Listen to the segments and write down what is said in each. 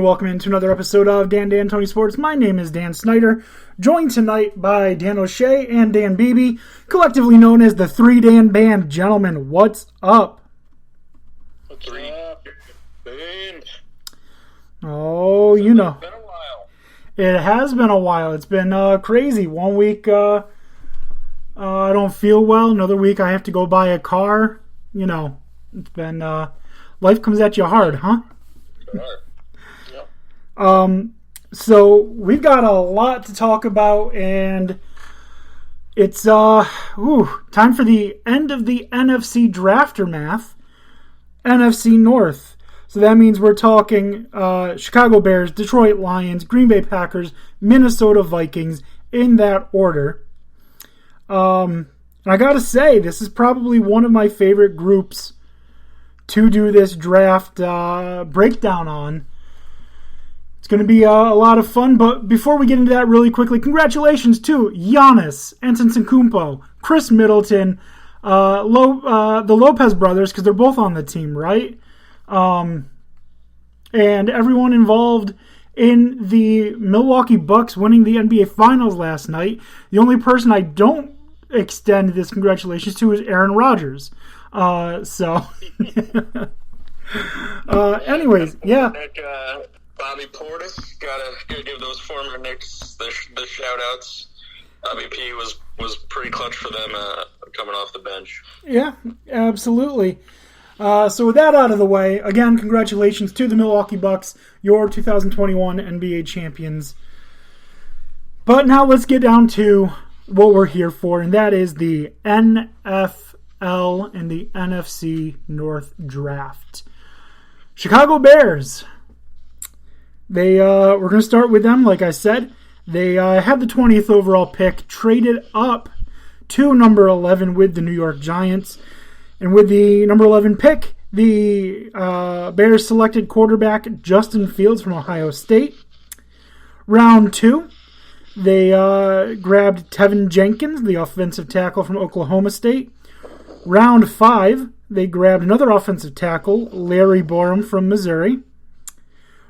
and welcome into another episode of Dan Tony Sports. My name is Dan Snyder, joined tonight by Dan O'Shea and Dan Beebe, collectively known as the Three Dan Band. Gentlemen, what's up? Three Band. Oh, you know. It's been a while. It has been a while. It's been crazy. 1 week I don't feel well. Another week I have to go buy a car. You know, it's been... life comes at you hard, huh? Yep. So we've got a lot to talk about, and it's time for the end of the NFC Draftermath, NFC North. So that means we're talking Chicago Bears, Detroit Lions, Green Bay Packers, Minnesota Vikings, in that order. And I gotta say, this is probably one of my favorite groups to do this draft breakdown on. It's going to be a lot of fun, but before we get into that really quickly, congratulations to Giannis Antetokounmpo, Chris Middleton, the Lopez brothers, because they're both on the team, right? And everyone involved in the Milwaukee Bucks winning the NBA Finals last night. The only person I don't extend this congratulations to is Aaron Rodgers. Anyways, yeah. Bobby Portis, gotta give those former Knicks the shout outs. Bobby P was pretty clutch for them coming off the bench. Yeah, absolutely. So with that out of the way, again, congratulations to the Milwaukee Bucks, your 2021 NBA champions. But now let's get down to what we're here for, and that is the NFL and the NFC North draft. Chicago Bears. We're going to start with them, like I said. They had the 20th overall pick, traded up to number 11 with the New York Giants. And with the number 11 pick, the Bears selected quarterback Justin Fields from Ohio State. Round 2, they grabbed Tevin Jenkins, the offensive tackle from Oklahoma State. Round 5, they grabbed another offensive tackle, Larry Borum from Missouri.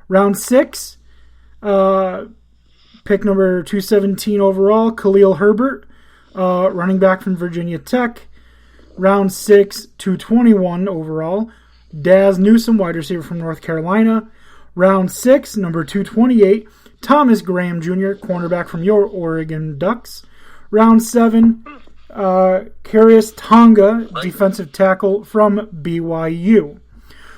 Round 6, pick number 217 overall, Khalil Herbert, running back from Virginia Tech. Round 6, 221 overall, Daz Newsome, wide receiver from North Carolina. Round 6, number 228, Thomas Graham Jr., cornerback from your Oregon Ducks. Round 7, Karius Tonga, defensive tackle from BYU.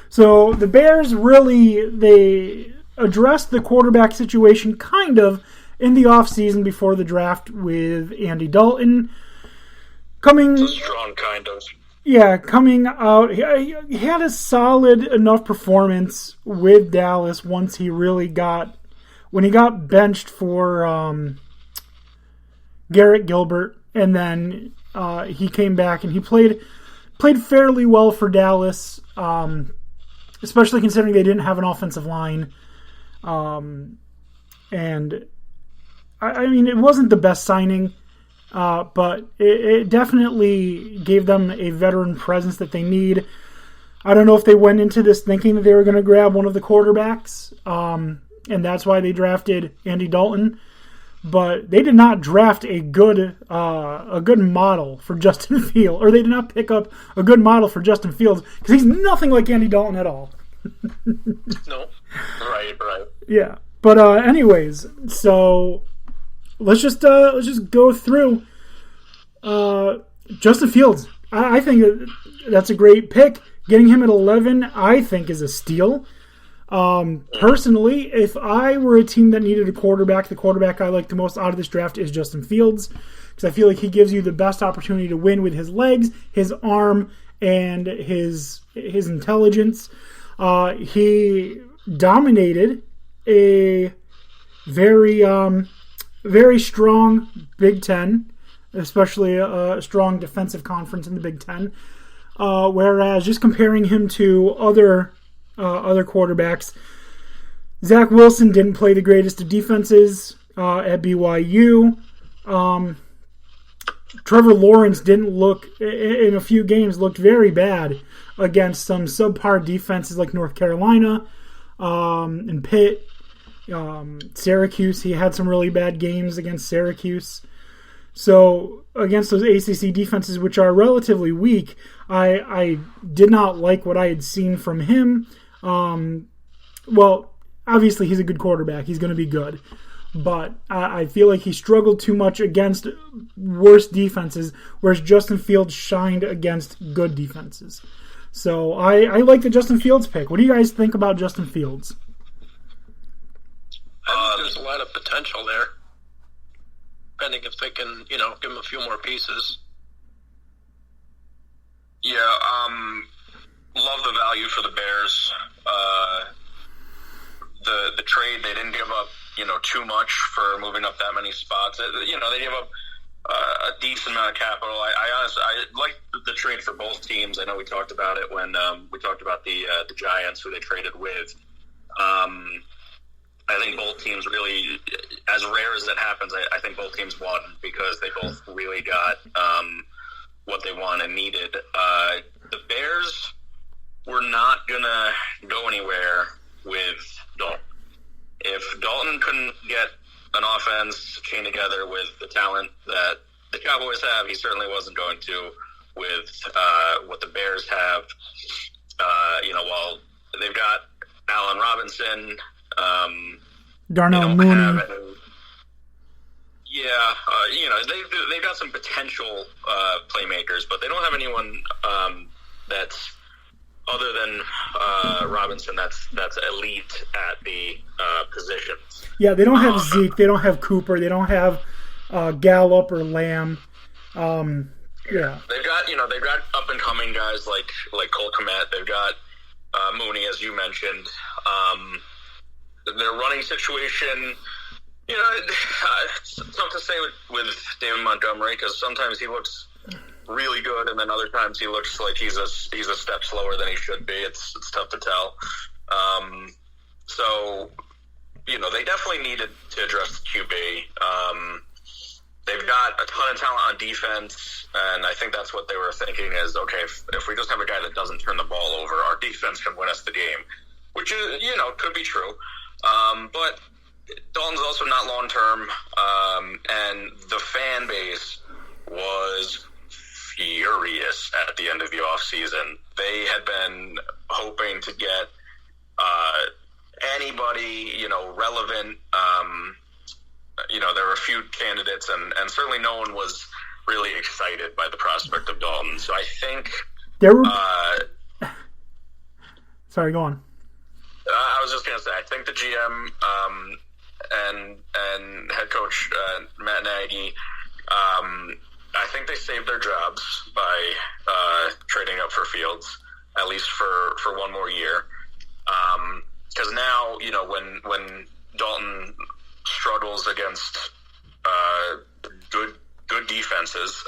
So the Bears they addressed the quarterback situation kind of in the offseason before the draft with Andy Dalton. It's a strong kind of. Yeah, coming out. He had a solid enough performance with Dallas once he really when he got benched for Garrett Gilbert, and then he came back and he played fairly well for Dallas, especially considering they didn't have an offensive line. And I mean, it wasn't the best signing, but it definitely gave them a veteran presence that they need. I don't know if they went into this thinking that they were going to grab one of the quarterbacks, and that's why they drafted Andy Dalton. But they did not draft a good model for Justin Fields, or they did not pick up a good model for Justin Fields, because he's nothing like Andy Dalton at all. No, right. Yeah, but anyways, so let's just go through Justin Fields. I think that's a great pick. Getting him at 11, I think, is a steal. Personally, if I were a team that needed a quarterback, the quarterback I like the most out of this draft is Justin Fields, because I feel like he gives you the best opportunity to win with his legs, his arm, and his intelligence. He dominated a very strong Big Ten, especially a strong defensive conference in the Big Ten. Whereas just comparing him to other quarterbacks, Zach Wilson didn't play the greatest of defenses at BYU. Trevor Lawrence didn't look, in a few games, looked very bad against some subpar defenses like North Carolina. and Pitt. Syracuse, he had some really bad games against Syracuse. So against those ACC defenses, which are relatively weak, I did not like what I had seen from him. Well, obviously he's a good quarterback. He's going to be good. But I feel like he struggled too much against worse defenses, whereas Justin Fields shined against good defenses. So I like the Justin Fields pick. What do you guys think about Justin Fields? I think there's a lot of potential there. Depending if they can, give him a few more pieces. Yeah, love the value for the Bears. The trade, they didn't give up, too much for moving up that many spots. They gave up a decent amount of capital. I honestly like the trade for both teams. I know we talked about it when we talked about the Giants, who they traded with. I think both teams really, as rare as it happens, I think both teams won because they both really got what they wanted and needed. The Bears were not going to go anywhere with Dalton. If Dalton couldn't get an offense chained together with the talent that the Cowboys have, he certainly wasn't going to with what the Bears have. While they've got Allen Robinson, Darnell Mooney. They've got some potential playmakers, but they don't have anyone that's other than Robinson that's elite at the positions. Yeah, they don't have Zeke, they don't have Cooper, they don't have Gallup or Lamb. Yeah, they've got up and coming guys like Cole Kmet. They've got Mooney, as you mentioned. Their running situation, it's tough to say with David Montgomery because sometimes he looks really good, and then other times he looks like he's a step slower than he should be. It's tough to tell. They definitely needed to address the QB. They've got a ton of talent on defense, and I think that's what they were thinking is, okay, if we just have a guy that doesn't turn the ball over, our defense can win us the game, which is, could be true. But Dalton's also not long-term, and the fan base was furious at the end of the offseason. They had been hoping to get anybody, relevant. There were a few candidates, and certainly no one was really excited by the prospect of Dalton. So I think there were. Sorry, go on. I was just going to say, I think the GM and head coach Matt Nagy, I think they saved their jobs by trading up for Fields, at least for one more year. Because now, when Dalton struggles against good defenses,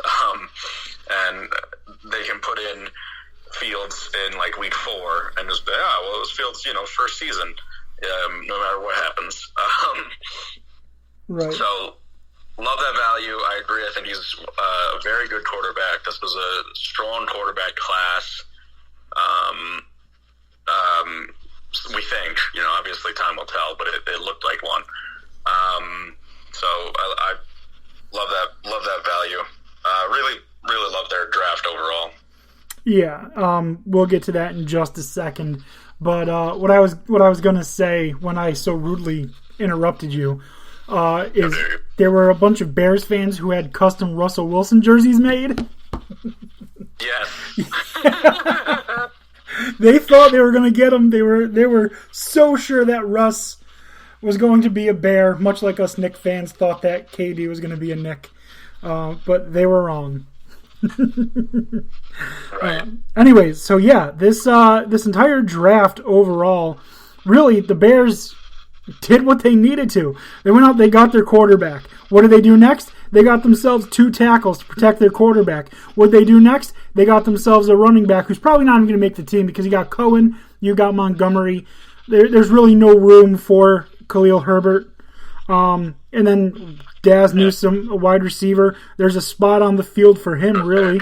and they can put in Fields in like week 4 and just it was Fields, first season, no matter what happens. Right. So love that value. I agree. I think he's a very good quarterback. This was a strong quarterback class. We think, obviously time will tell, but it looked like one. So I love that value. Really, really love their draft overall. Yeah, we'll get to that in just a second. But what I was going to say when I so rudely interrupted you is there were a bunch of Bears fans who had custom Russell Wilson jerseys made. Yes. They thought they were going to get him. They were so sure that Russ was going to be a Bear, much like us Knick fans thought that KD was going to be a Knick. But they were wrong. Right. Anyways, so yeah, this entire draft overall, really the Bears did what they needed to. They went out, they got their quarterback. What did they do next? They got themselves 2 tackles to protect their quarterback. What did they do next? They got themselves a running back who's probably not even going to make the team because you got Cohen, you got Montgomery. There's really no room for Khalil Herbert. And then Daz Newsome, a wide receiver. There's a spot on the field for him, really.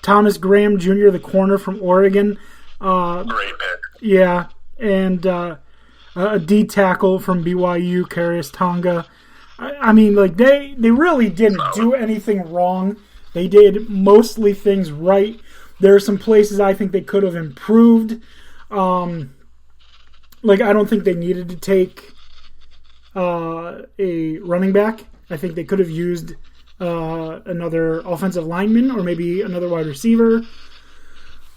Thomas Graham Jr., the corner from Oregon. Great pick. Yeah, and a D tackle from BYU, Karius Tonga. I mean, like, they really didn't do anything wrong. They did mostly things right. There are some places I think they could have improved. Like, I don't think they needed to take a running back. I think they could have used another offensive lineman or maybe another wide receiver.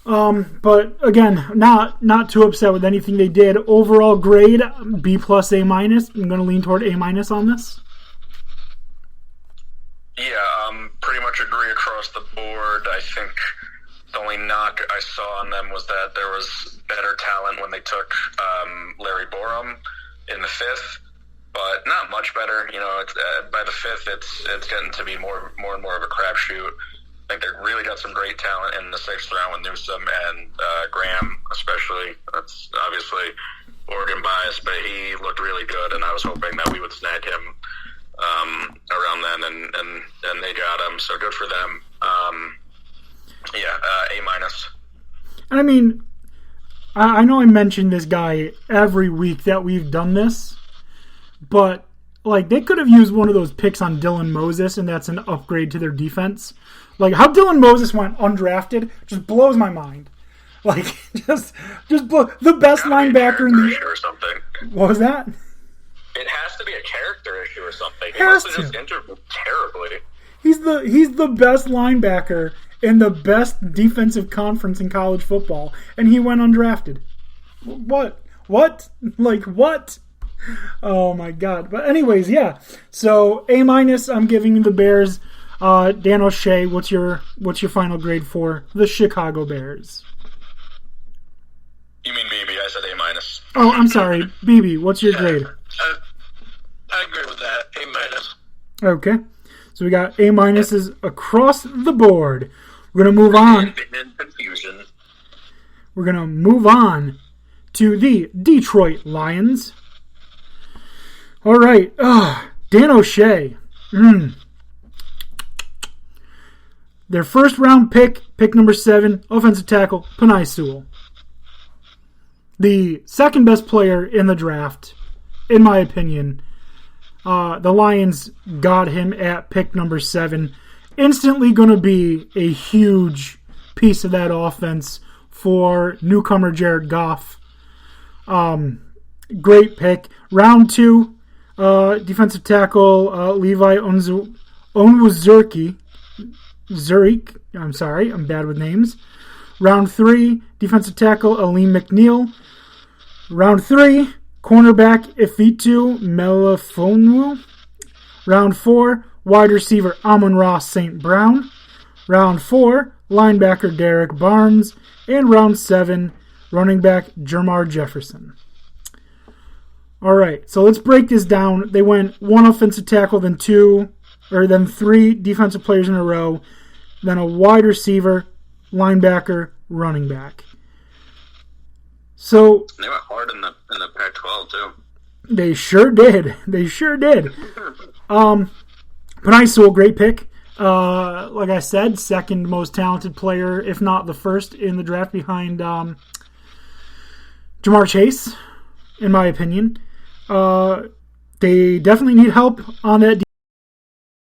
But again, not too upset with anything they did. Overall grade, B plus A minus. I'm going to lean toward A minus on this. Yeah, pretty much agree across the board. I think the only knock I saw on them was that there was better talent when they took Larry Borum in the 5th, but not much better. You know, by the 5th, it's getting to be more and more of a crapshoot. I think they really got some great talent in the 6th round with Newsome and Graham, especially. That's obviously Oregon bias, but he looked really good, and I was hoping that we would snag him around then, and they got him, so good for them. A minus. I mean, I know I mentioned this guy every week that we've done this, but like they could have used one of those picks on Dylan Moses, and that's an upgrade to their defense. Like how Dylan Moses went undrafted just blows my mind. Like just blow the best linebacker in the or something. What was that? It has to be a character issue or something. He must have just interviewed terribly. He's the best linebacker in the best defensive conference in college football, and he went undrafted. What? Like what? Oh my god! But anyways, yeah. So A minus, I'm giving the Bears. Dan O'Shea, what's your final grade for the Chicago Bears? You mean BB? I said A minus. Oh, I'm sorry, BB. What's your grade? I agree with that. A minus. Okay. So we got A minuses across the board. We're going to move on. Confusion. We're going to move on to the Detroit Lions. All right. Dan O'Shea. Their first round pick number 7, offensive tackle, Penei Sewell. The second best player in the draft, in my opinion. The Lions got him at pick number 7. Instantly going to be a huge piece of that offense for newcomer Jared Goff. Great pick. Round 2, defensive tackle Levi Onwuzurike. Zurich. I'm sorry, I'm bad with names. Round 3, defensive tackle Aleem McNeil. Round 3, cornerback Ifitu Melifonwu. Round 4, wide receiver Amon-Ra St. Brown. Round 4, linebacker Derek Barnes. And round 7, running back Jermar Jefferson. All right, so let's break this down. They went 1 offensive tackle, then 3 defensive players in a row, then a wide receiver, linebacker, running back. So they went hard in the Pac-12 too. They sure did. Penei Sewell, great pick. Like I said, second most talented player, if not the first in the draft behind Jamar Chase, in my opinion. They definitely need help on that